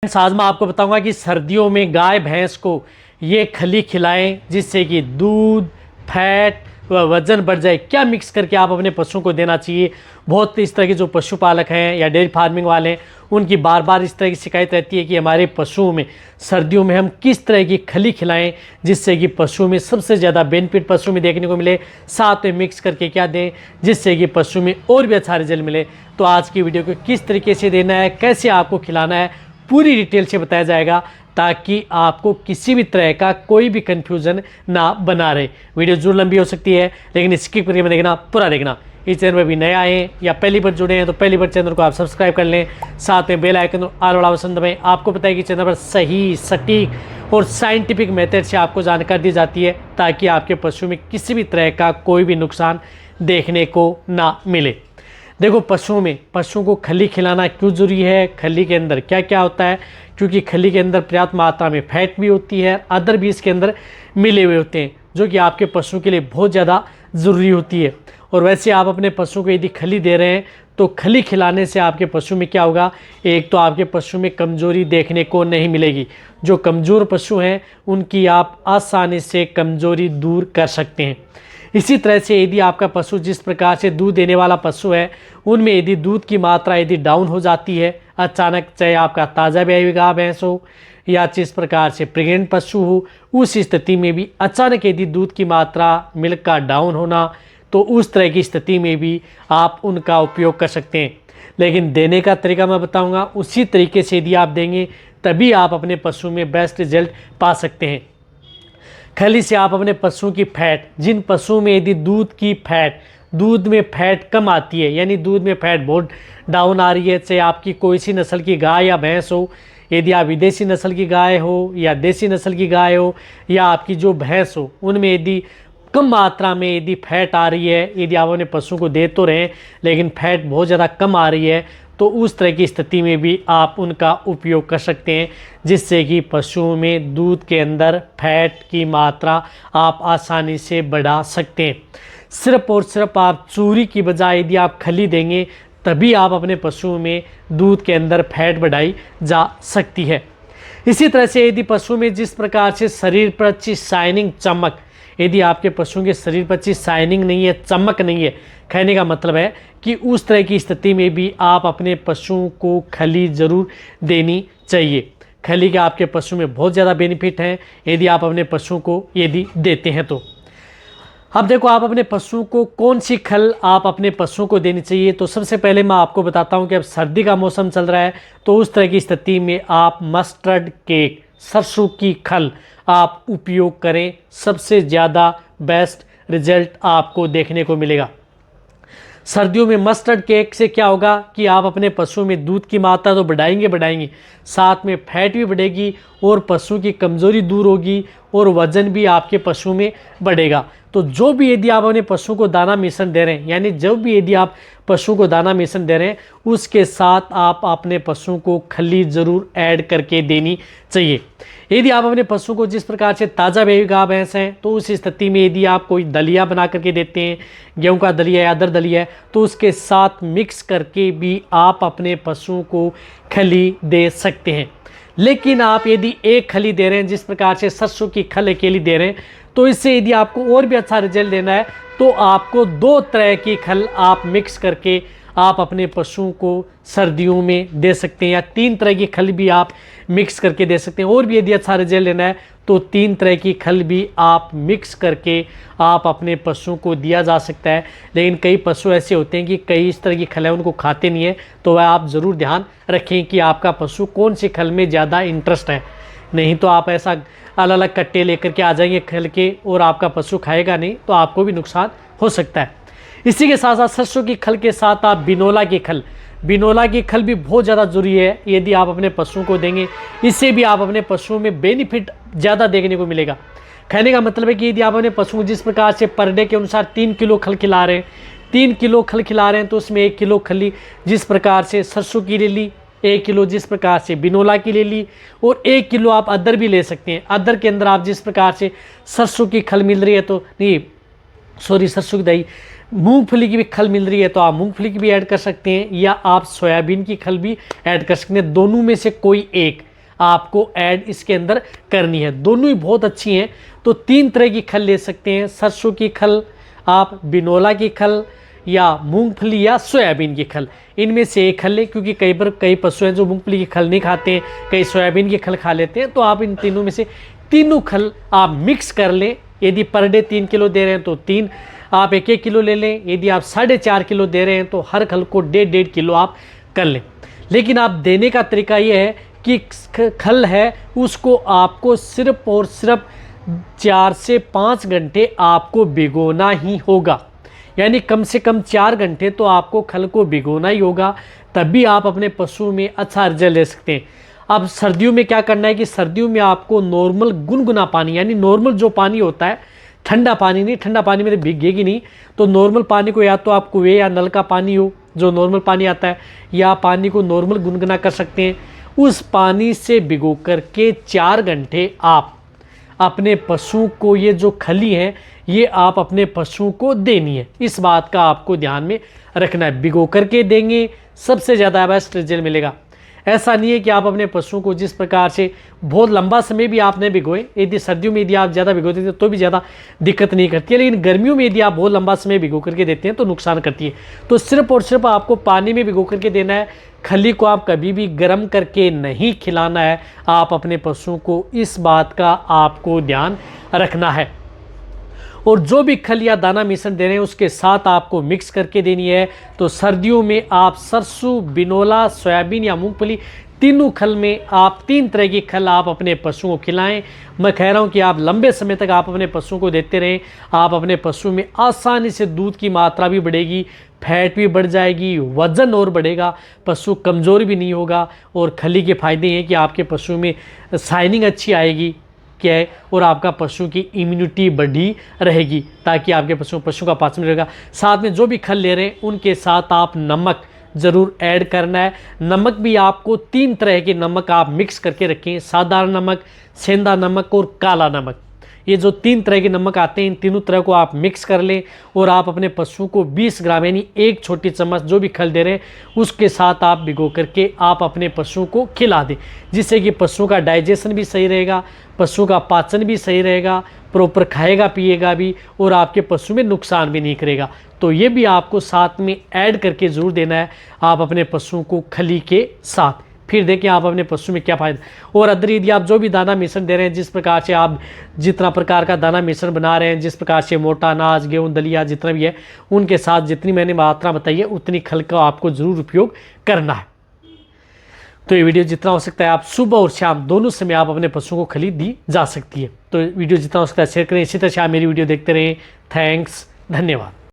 आज मैं आपको बताऊंगा कि सर्दियों में गाय भैंस को ये खली खिलाएं जिससे कि दूध, फैट व वजन बढ़ जाए। क्या मिक्स करके आप अपने पशुओं को देना चाहिए। बहुत इस तरह के जो पशुपालक हैं या डेयरी फार्मिंग वाले हैं उनकी बार बार इस तरह की शिकायत रहती है कि हमारे पशुओं में सर्दियों में हम किस तरह की खली खिलाएं जिससे कि पशुओं में सबसे ज़्यादा बेनिफिट पशु में देखने को मिले, साथ में मिक्स करके क्या दें जिससे कि पशु में और भी अच्छा रिजल्ट मिले। तो आज की वीडियो को किस तरीके से देना है, कैसे आपको खिलाना है, पूरी डिटेल से बताया जाएगा ताकि आपको किसी भी तरह का कोई भी कंफ्यूजन ना बना रहे। वीडियो जरूर लंबी हो सकती है लेकिन स्किप करके में देखना, पूरा देखना। इस चैनल पर भी नए आए हैं या पहली बार जुड़े हैं तो पहली बार चैनल को आप सब्सक्राइब कर लें, साथ में बेल आइकन और ऑल वाला बटन दबाएं। आपको पता है कि चैनल पर सही, सटीक और साइंटिफिक मेथड से आपको जानकारी दी जाती है ताकि आपके पशु में किसी भी तरह का कोई भी नुकसान देखने को ना मिले। देखो, पशुओं को खली खिलाना क्यों ज़रूरी है, खली के अंदर क्या क्या होता है, क्योंकि खली के अंदर पर्याप्त मात्रा में फैट भी होती है, अदर भी इसके अंदर मिले हुए होते हैं जो कि आपके पशु के लिए बहुत ज़्यादा ज़रूरी होती है। और वैसे आप अपने पशु को यदि खली दे रहे हैं तो खली खिलाने से आपके पशु में क्या होगा, एक तो आपके पशु में कमज़ोरी देखने को नहीं मिलेगी। जो कमज़ोर पशु हैं उनकी आप आसानी से कमज़ोरी दूर कर सकते हैं। इसी तरह से यदि आपका पशु जिस प्रकार से दूध देने वाला पशु है उनमें यदि दूध की मात्रा यदि डाउन हो जाती है अचानक, चाहे आपका ताज़ा ब्याई गाय भैंस हो या जिस प्रकार से प्रेग्नेंट पशु हो, उस स्थिति में भी अचानक यदि दूध की मात्रा मिल्क का डाउन होना, तो उस तरह की स्थिति में भी आप उनका उपयोग कर सकते हैं। लेकिन देने का तरीका मैं बताऊंगा, उसी तरीके से यदि आप देंगे तभी आप अपने पशु में बेस्ट रिजल्ट पा सकते हैं। खली से आप अपने पशुओं की फैट, जिन पशुओं में यदि दूध में फैट कम आती है, यानी दूध में फैट बहुत डाउन आ रही है, चाहे आपकी कोई सी नस्ल की गाय या भैंस हो, यदि आप विदेशी नस्ल की गाय हो या देसी नस्ल की गाय हो या आपकी जो भैंस हो, उनमें यदि कम मात्रा में यदि फैट आ रही है, यदि आप अपने पशु को दे तो रहें लेकिन फैट बहुत ज़्यादा कम आ रही है, तो उस तरह की स्थिति में भी आप उनका उपयोग कर सकते हैं जिससे कि पशुओं में दूध के अंदर फैट की मात्रा आप आसानी से बढ़ा सकते हैं। सिर्फ और सिर्फ आप चूरी की बजाय यदि आप खली देंगे तभी आप अपने पशुओं में दूध के अंदर फैट बढ़ाई जा सकती है। इसी तरह से यदि पशु में जिस प्रकार से शरीर पर अच्छी शाइनिंग, चमक, यदि आपके पशुओं के शरीर पर अच्छी शाइनिंग नहीं है, चमक नहीं है, कहने का मतलब है कि उस तरह की स्थिति में भी आप अपने पशुओं को खली ज़रूर देनी चाहिए। खली के आपके पशु में बहुत ज़्यादा बेनिफिट हैं यदि आप अपने पशुओं को यदि देते हैं तो। अब देखो, आप अपने पशुओं को कौन सी खल आप अपने पशुओं को देनी चाहिए। तो सबसे पहले मैं आपको बताता हूं कि अब सर्दी का मौसम चल रहा है तो उस तरह की स्थिति में आप मस्टर्ड केक, सरसों की खल आप उपयोग करें, सबसे ज़्यादा बेस्ट रिजल्ट आपको देखने को मिलेगा। सर्दियों में मस्टर्ड केक से क्या होगा कि आप अपने पशु में दूध की मात्रा तो बढ़ाएंगे, साथ में फैट भी बढ़ेगी और पशु की कमज़ोरी दूर होगी और वज़न भी आपके पशु में बढ़ेगा। तो जो भी यदि आप अपने पशु को दाना मिश्रण दे रहे हैं, यानी जब भी यदि आप पशु को दाना मिश्रण दे रहे हैं उसके साथ आप अपने पशु को खली ज़रूर ऐड करके देनी चाहिए। यदि आप अपने पशु को जिस प्रकार से ताज़ा ब्याई गाय भैंस हैं तो उस स्थिति में यदि आप कोई दलिया बना करके देते हैं, गेहूं का दलिया या अदर दलिया है, तो उसके साथ मिक्स करके भी आप अपने पशुओं को खली दे सकते हैं। लेकिन आप यदि एक खली दे रहे हैं, जिस प्रकार से सरसों की खल अकेली दे रहे हैं, तो इससे यदि आपको और भी अच्छा रिजल्ट देना है तो आपको 2 तरह की खल आप मिक्स करके आप अपने पशुओं को सर्दियों में दे सकते हैं, या 3 तरह की खल भी आप मिक्स करके दे सकते हैं। और भी यदि अच्छा रिजल्ट लेना है तो 3 तरह की खल भी आप मिक्स करके आप अपने पशुओं को दिया जा सकता है। लेकिन कई पशु ऐसे होते हैं कि कई इस तरह की खल है उनको खाते नहीं है, तो वह आप ज़रूर ध्यान रखें कि आपका पशु कौन सी खल में ज़्यादा इंटरेस्ट है। नहीं तो आप ऐसा अलग अलग कट्टे लेकर के आ जाएंगे खल के और आपका पशु खाएगा नहीं तो आपको भी नुकसान हो सकता है। इसी के साथ साथ सरसों की खल के साथ आप बिनोला की खल भी बहुत ज़्यादा ज़रूरी है यदि आप अपने पशुओं को देंगे। इससे भी आप अपने पशुओं में बेनिफिट ज़्यादा देखने को मिलेगा। कहने का मतलब है कि यदि आप अपने पशुओं को जिस प्रकार से पर डे के अनुसार 3 किलो खल खिला रहे हैं, 3 किलो खल खिला रहे हैं तो उसमें 1 किलो खली जिस प्रकार से सरसों की ले ली, 1 किलो जिस प्रकार से बिनोला की ले ली और 1 किलो आप अदर भी ले सकते हैं। अदर के अंदर आप जिस प्रकार से सरसों की खल मिल रही है तो सरसों की दही, मूंगफली की भी खल मिल रही है तो आप मूंगफली की भी ऐड कर सकते हैं, या आप सोयाबीन की खल भी ऐड कर सकते हैं। दोनों में से कोई एक, आपको ऐड इसके अंदर करनी है। दोनों ही बहुत अच्छी हैं। तो 3 तरह की खल ले सकते हैं, सरसों की खल, आप बिनोला की खल, या मूंगफली या सोयाबीन की खल। इनमें से एक खल लें, क्योंकि कई पशु हैं जो मूंगफली की खल नहीं खाते हैं, कई सोयाबीन की खल खा लेते हैं। तो आप इन तीनों में से तीनों खल आप मिक्स कर लें। यदि पर डे 3 किलो दे रहे हैं तो 3 आप 1-1 किलो ले लें। यदि आप 4.5 किलो दे रहे हैं तो हर खल को 1.5 किलो आप कर लें। लेकिन आप देने का तरीका ये है कि खल है उसको आपको सिर्फ और सिर्फ 4 से 5 घंटे आपको भिगोना ही होगा। यानी कम से कम 4 घंटे तो आपको खल को भिगोना ही होगा, तभी आप अपने पशु में अच्छा रिजल्ट ले सकते हैं। अब सर्दियों में क्या करना है कि सर्दियों में आपको नॉर्मल गुनगुना पानी, यानी नॉर्मल जो पानी होता है, ठंडा पानी नहीं, ठंडा पानी में तो भीगेगी नहीं, तो नॉर्मल पानी को या तो आप कुएं या नल का पानी हो जो नॉर्मल पानी आता है, या पानी को नॉर्मल गुनगुना कर सकते हैं। उस पानी से भिगो करके 4 घंटे आप अपने पशु को, ये जो खली है ये आप अपने पशु को देनी है। इस बात का आपको ध्यान में रखना है। भिगो करके देंगे सबसे ज़्यादा बेस्ट रिजल्ट मिलेगा। ऐसा नहीं है कि आप अपने पशुओं को जिस प्रकार से बहुत लंबा समय भी आपने भिगोए, यदि सर्दियों में यदि आप ज़्यादा भिगो देते हैं तो भी ज़्यादा दिक्कत नहीं करती है, लेकिन गर्मियों में यदि आप बहुत लंबा समय भिगो करके देते हैं तो नुकसान करती है। तो सिर्फ और सिर्फ आपको पानी में भिगो करके देना है। खली को आप कभी भी गर्म करके नहीं खिलाना है। आप अपने पशुओं को इस बात का आपको ध्यान रखना है। और जो भी खल या दाना मिश्रण दे रहे हैं उसके साथ आपको मिक्स करके देनी है। तो सर्दियों में आप सरसों, बिनोला, सोयाबीन या मूंगफली, तीनों खल में आप 3 तरह की खल आप अपने पशुओं को खिलाएं। मैं कह रहा हूं कि आप लंबे समय तक आप अपने पशुओं को देते रहें। आप अपने पशु में आसानी से दूध की मात्रा भी बढ़ेगी, फैट भी बढ़ जाएगी, वजन और बढ़ेगा, पशु कमज़ोर भी नहीं होगा। और खली के फायदे हैं कि आपके पशु में शाइनिंग अच्छी आएगी क्या है, और आपका पशु की इम्यूनिटी बढ़ी रहेगी, ताकि आपके पशु का पाचन रहेगा। साथ में जो भी खल ले रहे हैं उनके साथ आप नमक ज़रूर ऐड करना है। नमक भी आपको 3 तरह के नमक आप मिक्स करके रखें, साधारण नमक, सेंधा नमक और काला नमक। ये जो 3 तरह के नमक आते हैं, इन तीनों तरह को आप मिक्स कर लें और आप अपने पशु को 20 ग्राम यानी 1 छोटी चम्मच जो भी खल दे रहे हैं उसके साथ आप भिगो करके आप अपने पशु को खिला दें, जिससे कि पशु का डाइजेशन भी सही रहेगा, पशु का पाचन भी सही रहेगा, प्रॉपर खाएगा पिएगा भी, और आपके पशु में नुकसान भी नहीं करेगा। तो ये भी आपको साथ में ऐड करके ज़रूर देना है आप अपने पशु को खली के साथ। फिर देखें आप अपने पशु में क्या फ़ायदा। और अदर यदि आप जो भी दाना मिश्रण दे रहे हैं, जिस प्रकार से आप जितना प्रकार का दाना मिश्रण बना रहे हैं, जिस प्रकार से मोटा अनाज, गेहूँ, दलिया जितना भी है, उनके साथ जितनी मैंने मात्रा बताई है उतनी खल का आपको ज़रूर उपयोग करना है। तो ये वीडियो जितना हो सकता है आप सुबह और शाम दोनों समय आप अपने पशुओं को खली दी जा सकती है। तो वीडियो जितना हो सकता है शेयर करें। इसी तरह से आप मेरी वीडियो देखते रहें। थैंक्स, धन्यवाद।